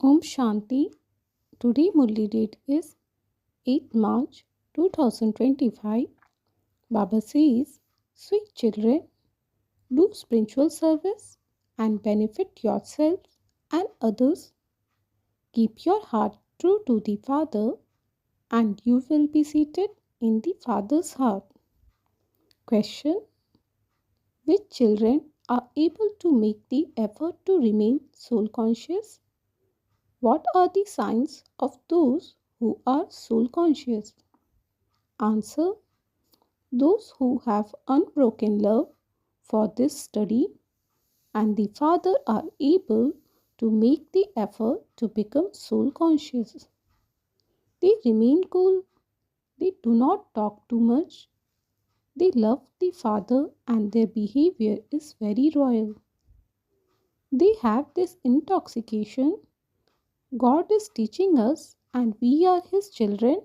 Om Shanti. Today Murli date is 8 March 2025. Baba says, sweet children, do spiritual service and benefit yourself and others. Keep your heart true to the Father and you will be seated in the Father's heart. Question: which children are able to make the effort to remain soul conscious? What are the signs of those who are soul conscious? Answer: those who have unbroken love for this study and the Father are able to make the effort to become soul conscious. They remain cool, they do not talk too much, they love the Father and their behavior is very royal. They have this intoxication. God is teaching us and we are His children.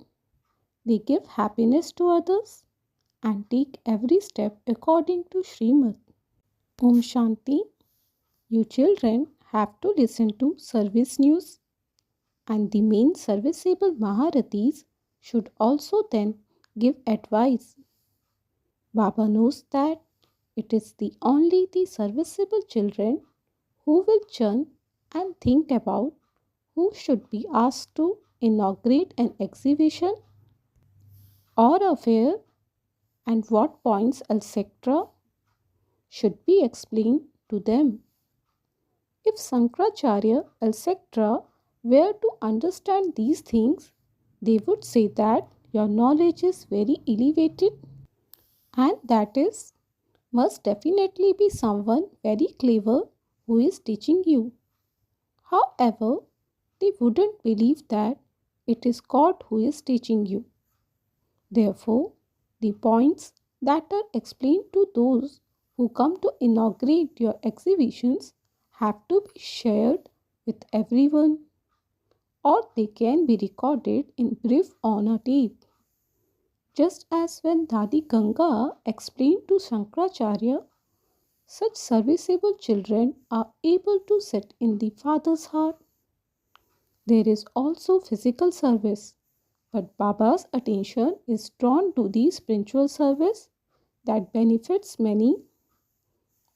They give happiness to others and take every step according to Srimad. Om Shanti. You children have to listen to service news and the main serviceable Maharathis should also then give advice. Baba knows that it is only the serviceable children who will churn and think about who should be asked to inaugurate an exhibition or a fair and what points etc. should be explained to them. If Sankaracharya etc. were to understand these things, they would say that your knowledge is very elevated and that is must definitely be someone very clever who is teaching you. However, they wouldn't believe that it is God who is teaching you. Therefore, the points that are explained to those who come to inaugurate your exhibitions have to be shared with everyone, or they can be recorded in brief on a tape. Just as when Dadi Ganga explained to Shankaracharya, such serviceable children are able to sit in the Father's heart. There is also physical service, but Baba's attention is drawn to the spiritual service that benefits many.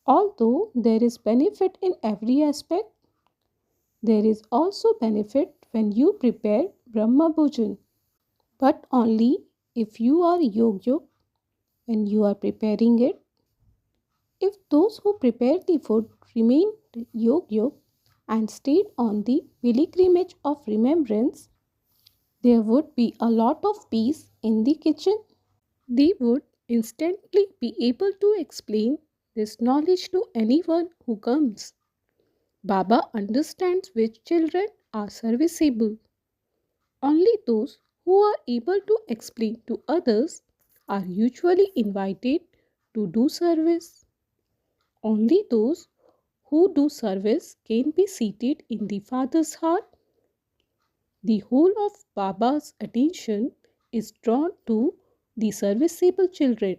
Although there is benefit in every aspect, there is also benefit when you prepare Brahma Bhojan, but only if you are Yog when you are preparing it. If those who prepare the food remained Yog and stayed on the pilgrimage of remembrance, there would be a lot of peace in the kitchen. They would instantly be able to explain this knowledge to anyone who comes. Baba understands which children are serviceable. Only those who are able to explain to others are usually invited to do service. Only those who do service can be seated in the Father's heart. The whole of Baba's attention is drawn to the serviceable children.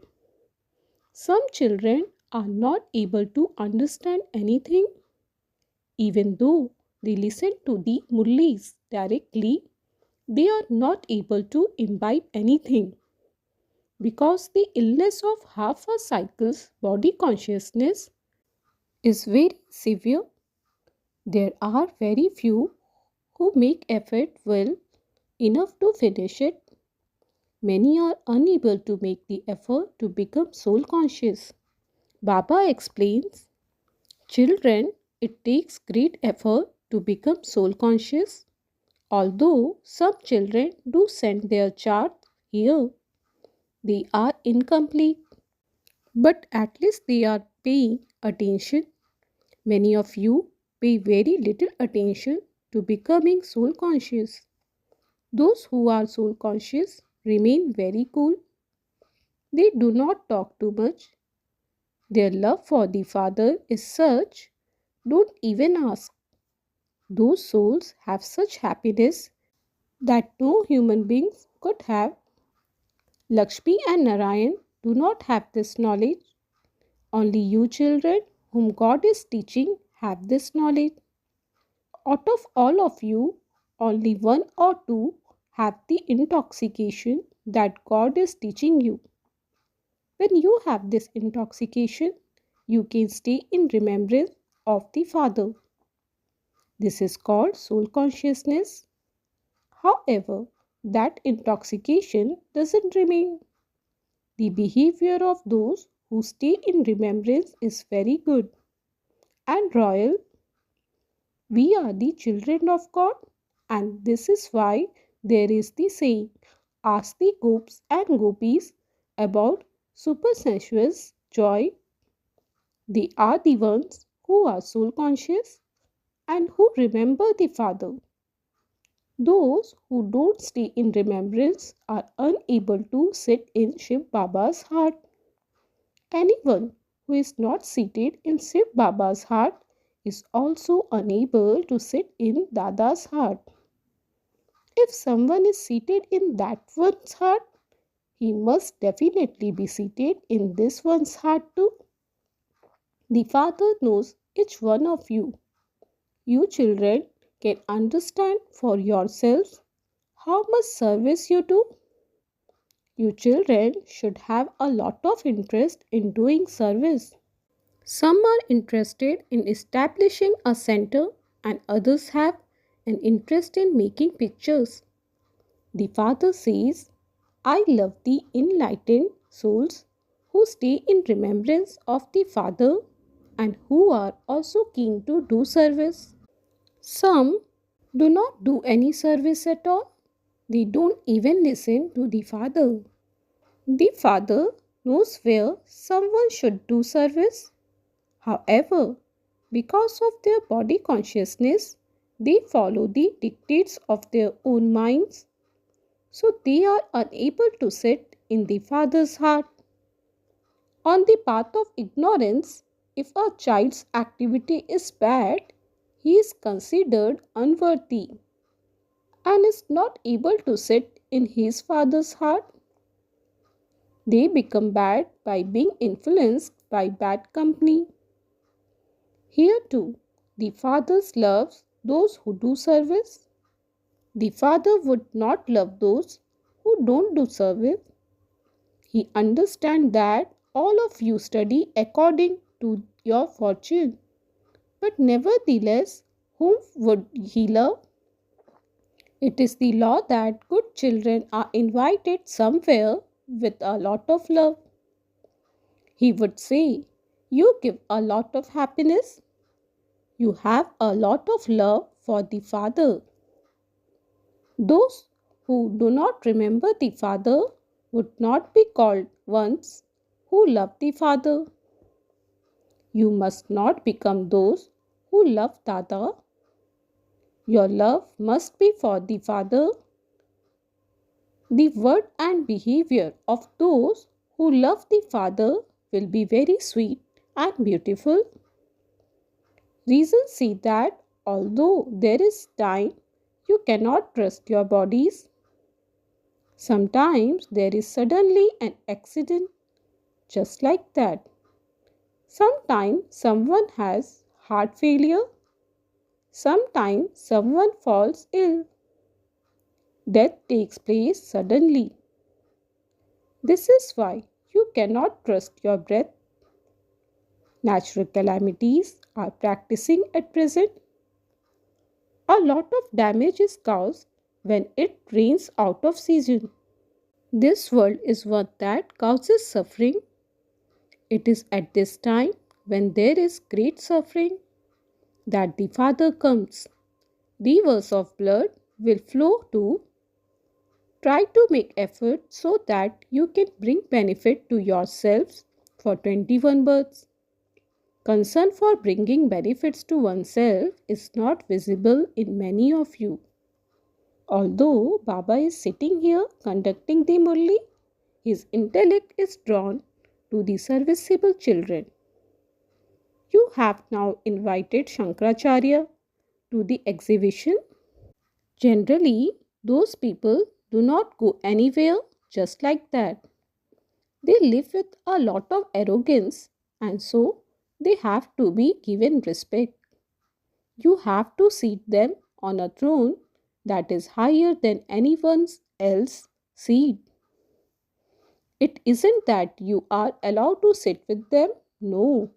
Some children are not able to understand anything. Even though they listen to the Murlis directly, they are not able to imbibe anything. Because the illness of half a cycle's body consciousness is very severe, there are very few who make effort well enough to finish it. Many are unable to make the effort to become soul conscious. Baba explains, children, it takes great effort to become soul conscious. Although some children do send their chart here, they are incomplete. But at least they are paying attention. Many of you pay very little attention to becoming soul conscious. Those who are soul conscious remain very cool. They do not talk too much. Their love for the Father is such, don't even ask. Those souls have such happiness that no human beings could have. Lakshmi and Narayan do not have this knowledge. Only you children whom God is teaching have this knowledge. Out of all of you, only one or two have the intoxication that God is teaching you. When you have this intoxication, you can stay in remembrance of the Father. This is called soul consciousness. However, that intoxication doesn't remain. The behavior of those who stay in remembrance is very good and royal. We are the children of God, and this is why there is the saying, ask the gopis and gopis about supersensuous joy. They are the ones who are soul conscious and who remember the Father. Those who don't stay in remembrance are unable to sit in Shiv Baba's heart. Anyone who is not seated in Shiv Baba's heart is also unable to sit in Dada's heart. If someone is seated in that one's heart, he must definitely be seated in this one's heart too. The Father knows each one of you. You children can understand for yourselves how much service you do. You children should have a lot of interest in doing service. Some are interested in establishing a center and others have an interest in making pictures. The Father says, I love the enlightened souls who stay in remembrance of the Father and who are also keen to do service. Some do not do any service at all. They don't even listen to the Father. The Father knows where someone should do service. However, because of their body consciousness, they follow the dictates of their own minds, so they are unable to sit in the Father's heart. On the path of ignorance, if a child's activity is bad, he is considered unworthy and is not able to sit in his Father's heart. They become bad by being influenced by bad company. Here too, the Father loves those who do service. The Father would not love those who don't do service. He understands that all of you study according to your fortune. But nevertheless, whom would he love? It is the law that good children are invited somewhere with a lot of love. He would say, you give a lot of happiness. You have a lot of love for the Father. Those who do not remember the Father would not be called ones who love the Father. You must not become those who love Dada. Your love must be for the Father. The word and behavior of those who love the Father will be very sweet and beautiful. Reasons say that although there is time, you cannot trust your bodies. Sometimes there is suddenly an accident just like that. Sometimes someone has heart failure. Sometimes someone falls ill. Death takes place suddenly. This is why you cannot trust your breath. Natural calamities are practicing at present. A lot of damage is caused when it rains out of season. This world is one that causes suffering. It is at this time when there is great suffering that the Father comes. Rivers of blood will flow too. Try to make effort so that you can bring benefit to yourselves for 21 births. Concern for bringing benefits to oneself is not visible in many of you. Although Baba is sitting here conducting the Murli, his intellect is drawn to the serviceable children. You have now invited Shankaracharya to the exhibition. Generally, those people do not go anywhere just like that. They live with a lot of arrogance and so they have to be given respect. You have to seat them on a throne that is higher than anyone else's seat. It isn't that you are allowed to sit with them. No,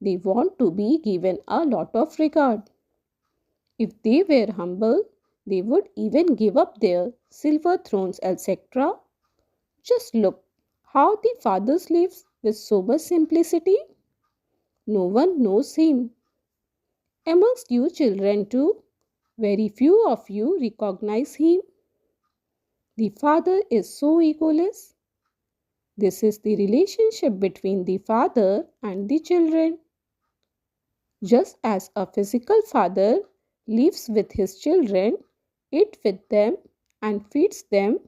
they want to be given a lot of regard. If they were humble, they would even give up their silver thrones, etc. Just look how the Father lives with so much simplicity. No one knows him. Amongst you children too, very few of you recognize him. The Father is so egoless. This is the relationship between the Father and the children. Just as a physical father lives with his children, eats with them, and feeds them,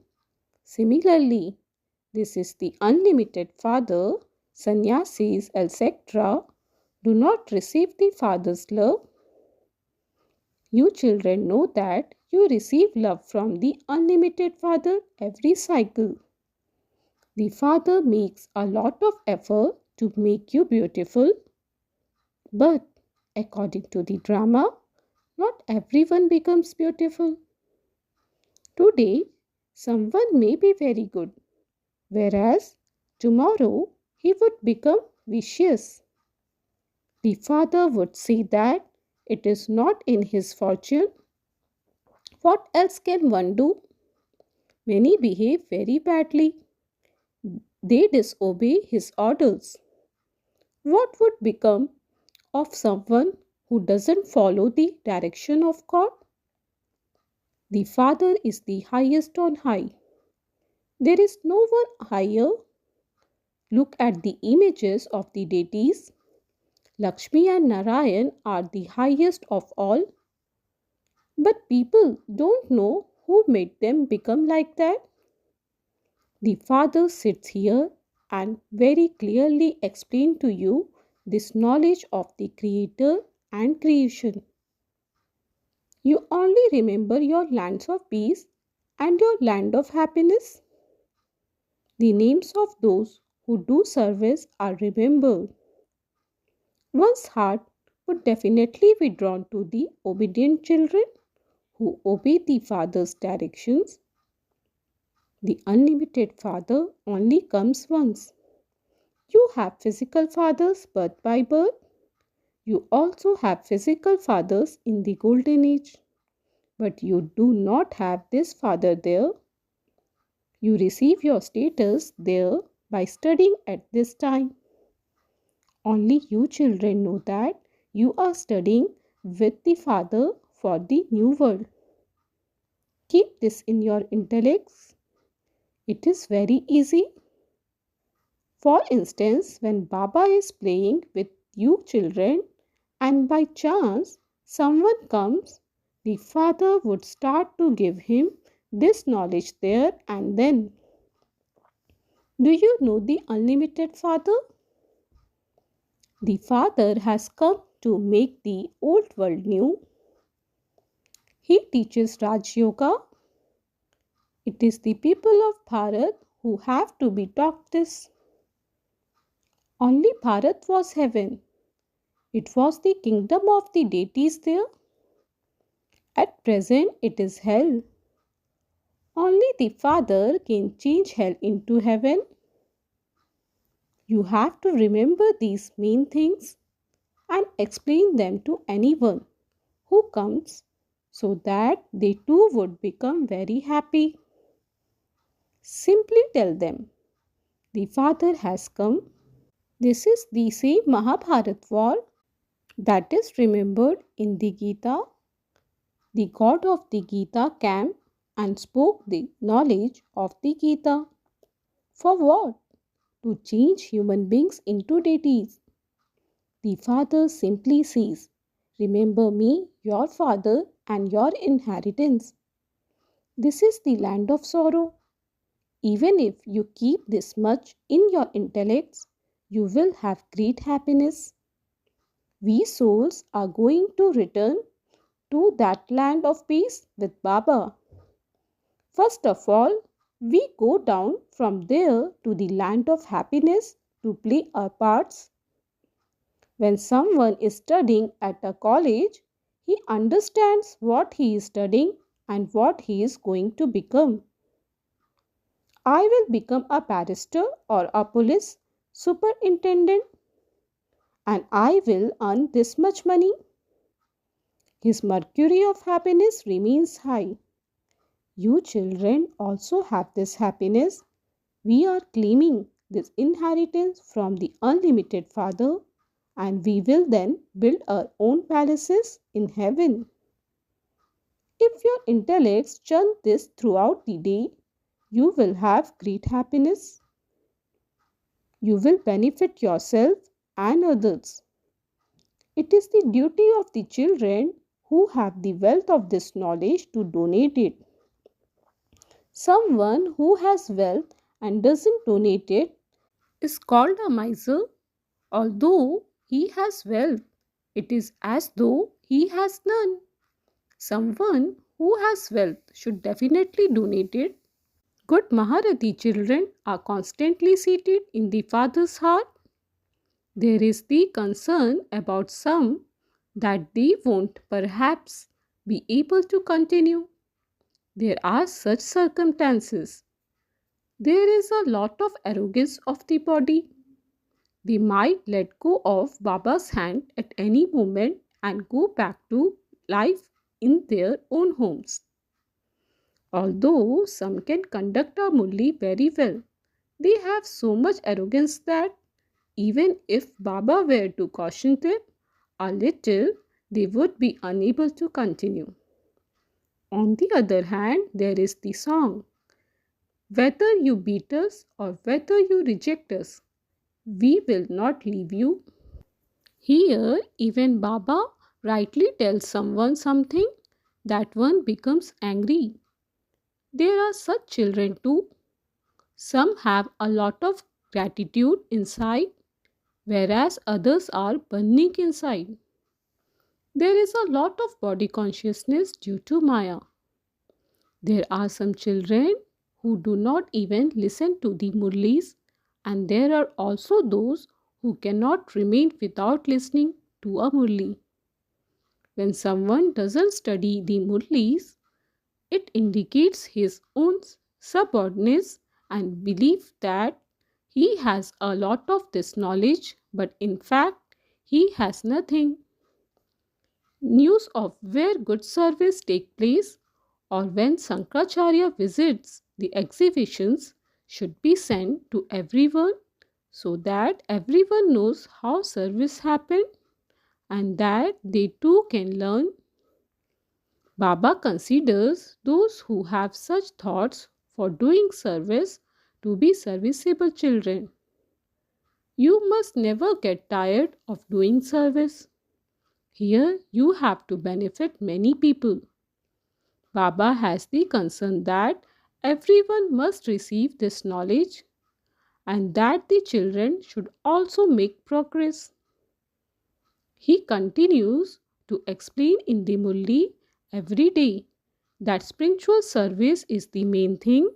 similarly, this is the unlimited Father. Sannyasis, etc., do not receive the Father's love. You children know that you receive love from the unlimited Father every cycle. The Father makes a lot of effort to make you beautiful, but according to the drama, not everyone becomes beautiful. Today, someone may be very good, whereas tomorrow he would become vicious. The Father would see that it is not in his fortune. What else can one do? Many behave very badly. They disobey his orders. What would become of someone who doesn't follow the direction of God? The Father is the highest on high. There is no one higher. Look at the images of the deities. Lakshmi and Narayan are the highest of all. But people don't know who made them become like that. The Father sits here and very clearly explains to you this knowledge of the Creator and creation. You only remember your lands of peace and your land of happiness. The names of those who do service are remembered. One's heart would definitely be drawn to the obedient children who obey the Father's directions. The unlimited Father only comes once. You have physical fathers birth by birth. You also have physical fathers in the golden age. But you do not have this father there. You receive your status there by studying at this time. Only you children know that you are studying with the Father for the new world. Keep this in your intellects. It is very easy. For instance, when Baba is playing with you children and by chance someone comes, the Father would start to give him this knowledge there and then. Do you know the unlimited Father? The Father has come to make the old world new. He teaches Raj Yoga. It is the people of Bharat who have to be taught this. Only Bharat was heaven. It was the kingdom of the deities there. At present it is hell. Only the Father can change hell into heaven. You have to remember these main things and explain them to anyone who comes so that they too would become very happy. Simply tell them, the Father has come. This is the same Mahabharat war that is remembered in the Gita. The God of the Gita came and spoke the knowledge of the Gita. For what? To change human beings into deities. The Father simply says, remember me, your Father, and your inheritance. This is the land of sorrow. Even if you keep this much in your intellects, you will have great happiness. We souls are going to return to that land of peace with Baba. First of all, we go down from there to the land of happiness to play our parts. When someone is studying at a college, He understands what he is studying and what he is going to become. I will become a barrister or a police superintendent and I will earn this much money. His mercury of happiness remains high. You children also have this happiness. We are claiming this inheritance from the unlimited Father, and we will then build our own palaces in heaven. If your intellects churn this throughout the day, you will have great happiness. You will benefit yourself and others. It is the duty of the children who have the wealth of this knowledge to donate it. Someone who has wealth and doesn't donate it is called a miser. Although he has wealth, it is as though he has none. Someone who has wealth should definitely donate it. Good Maharati children are constantly seated in the Father's heart. There is the concern about some that they won't perhaps be able to continue. There are such circumstances. There is a lot of arrogance of the body. They might let go of Baba's hand at any moment and go back to life in their own homes. Although some can conduct a Murli very well, they have so much arrogance that even if Baba were to caution them a little, they would be unable to continue. On the other hand, there is the song. Whether you beat us or whether you reject us, we will not leave you. Here, even Baba rightly tells someone something, that one becomes angry. There are such children too. Some have a lot of gratitude inside, whereas others are burning inside. There is a lot of body consciousness due to Maya. There are some children who do not even listen to the Murlis, and there are also those who cannot remain without listening to a Murli. When someone doesn't study the Murlis, it indicates his own subordinates and belief that he has a lot of this knowledge, but in fact, he has nothing. News of where good service take place or when Sankaracharya visits the exhibitions should be sent to everyone so that everyone knows how service happened and that they too can learn. Baba considers those who have such thoughts for doing service to be serviceable children. You must never get tired of doing service. Here you have to benefit many people. Baba has the concern that everyone must receive this knowledge and that the children should also make progress. He continues to explain in the Murli every day that spiritual service is the main thing.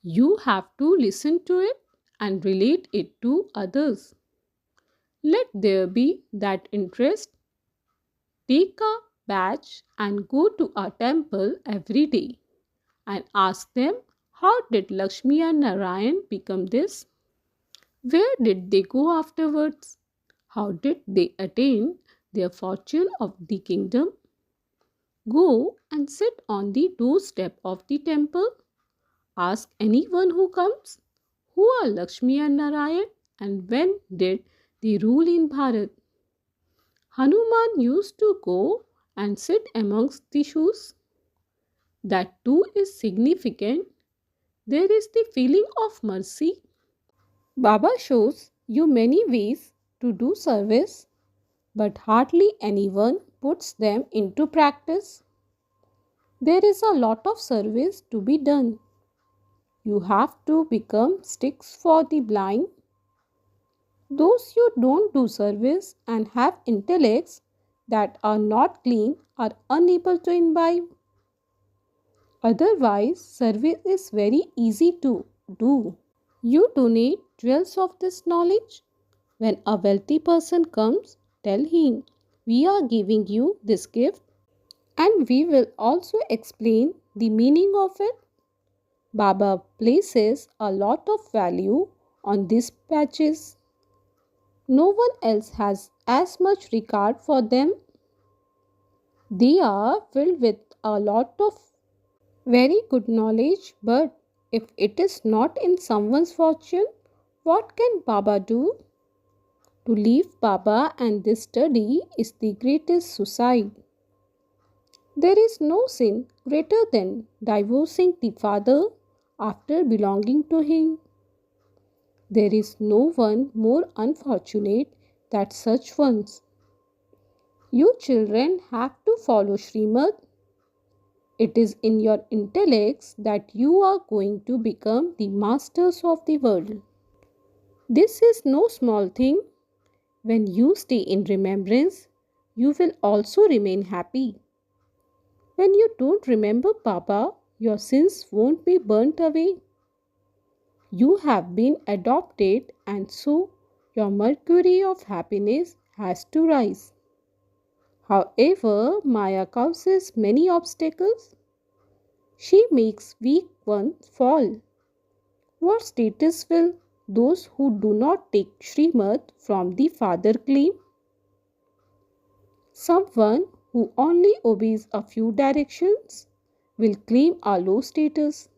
You have to listen to it and relate it to others. Let there be that interest. Take a badge and go to a temple every day and ask them, how did Lakshmi and Narayan become this? Where did they go afterwards? How did they attain their fortune of the kingdom? Go and sit on the doorstep of the temple. Ask anyone who comes, who are Lakshmi and Narayan and when did they rule in Bharat? Hanuman used to go and sit amongst the shoes. That too is significant. There is the feeling of mercy. Baba shows you many ways to do service, but hardly anyone puts them into practice. There is a lot of service to be done. You have to become sticks for the blind. Those who don't do service and have intellects that are not clean are unable to imbibe. Otherwise, service is very easy to do. You donate jewels of this knowledge. When a wealthy person comes, tell him, we are giving you this gift and we will also explain the meaning of it. Baba places a lot of value on these patches. No one else has as much regard for them. They are filled with a lot of very good knowledge, but if it is not in someone's fortune, what can Baba do? To leave Baba and this study is the greatest suicide. There is no sin greater than divorcing the father after belonging to him. There is no one more unfortunate than such ones. You children have to follow Srimad. It is in your intellects that you are going to become the masters of the world. This is no small thing. When you stay in remembrance, you will also remain happy. When you don't remember Baba, your sins won't be burnt away. You have been adopted and so your mercury of happiness has to rise. However, Maya causes many obstacles. She makes weak ones fall. What status will those who do not take Srimad from the Father claim? Someone who only obeys a few directions will claim a low status.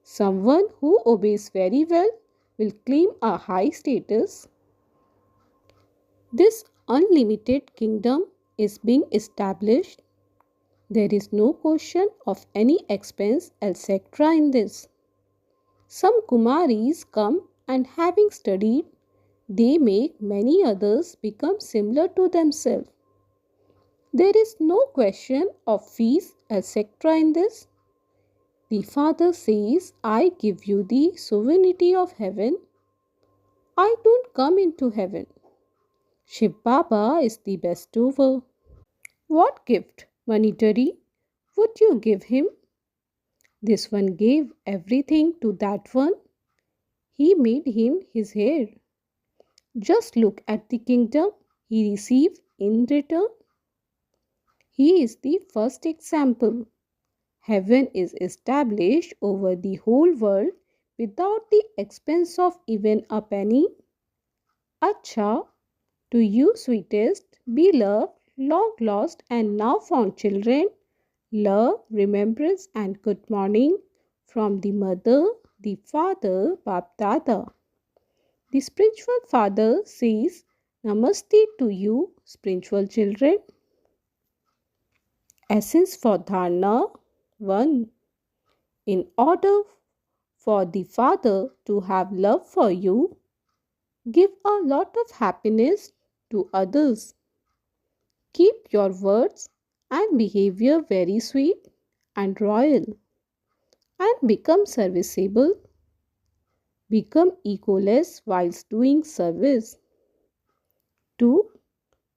Someone who obeys very well will claim a high status. This unlimited kingdom is being established. There is no question of any expense etc. in this. Some Kumaris come and having studied, they make many others become similar to themselves. There is no question of fees etc. in this. The Father says, I give you the sovereignty of heaven. I don't come into heaven. Shiv Baba is the bestower. What gift, monetary, would you give him? This one gave everything to that one. He made him his heir. Just look at the kingdom he received in return. He is the first example. Heaven is established over the whole world without the expense of even a penny. Acha, to you sweetest, beloved, long lost and now found children, love, remembrance and good morning from the mother, the father, Bap Dada. The spiritual father says, Namaste to you, spiritual children. Essence for Dharna 1. In order for the Father to have love for you, give a lot of happiness to others. Keep your words and behavior very sweet and royal and become serviceable. Become egoless whilst doing service. 2.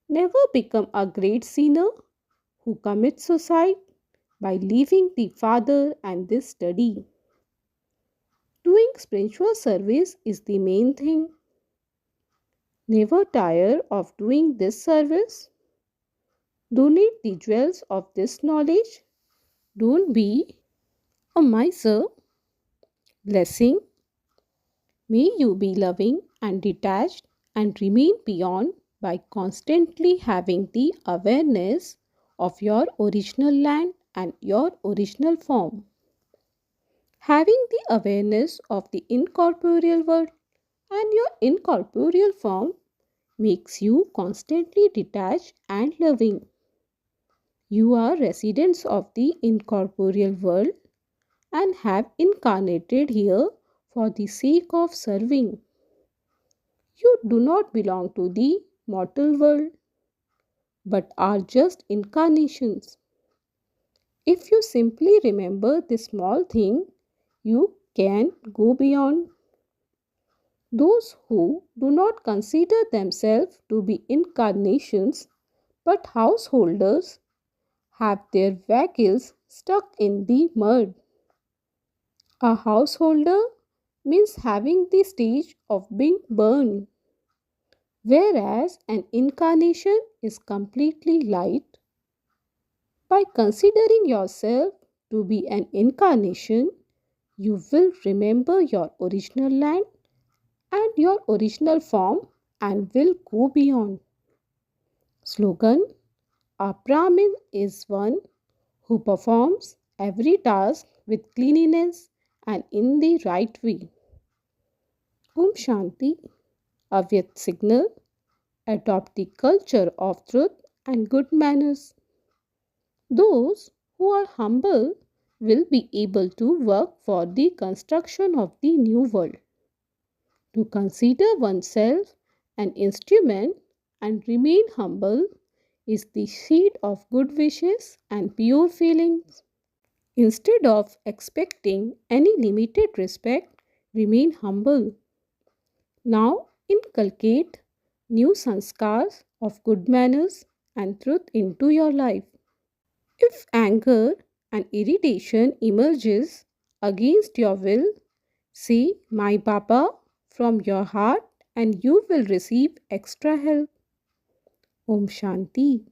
Never become a great sinner who commits suicide by leaving the Father and this study. Doing spiritual service is the main thing. Never tire of doing this service. Donate the jewels of this knowledge. Don't be a miser. Blessing. May you be loving and detached and remain beyond by constantly having the awareness of your original land and your original form. Having the awareness of the incorporeal world and your incorporeal form makes you constantly detached and loving. You are residents of the incorporeal world and have incarnated here for the sake of serving. You do not belong to the mortal world, but are just incarnations. If you simply remember this small thing, you can go beyond. Those who do not consider themselves to be incarnations but householders have their vehicles stuck in the mud. A householder means having the stage of being burned. whereas an incarnation is completely light. By considering yourself to be an incarnation, you will remember your original land and your original form and will go beyond. Slogan: a Brahmin is one who performs every task with cleanliness and in the right way. Om Shanti, Avyat signal: adopt the culture of truth and good manners. Those who are humble will be able to work for the construction of the new world. To consider oneself an instrument and remain humble is the seed of good wishes and pure feelings. Instead of expecting any limited respect, remain humble. Now inculcate new sanskars of good manners and truth into your life. If anger and irritation emerges against your will, say "My Baba" from your heart and you will receive extra help. Om Shanti.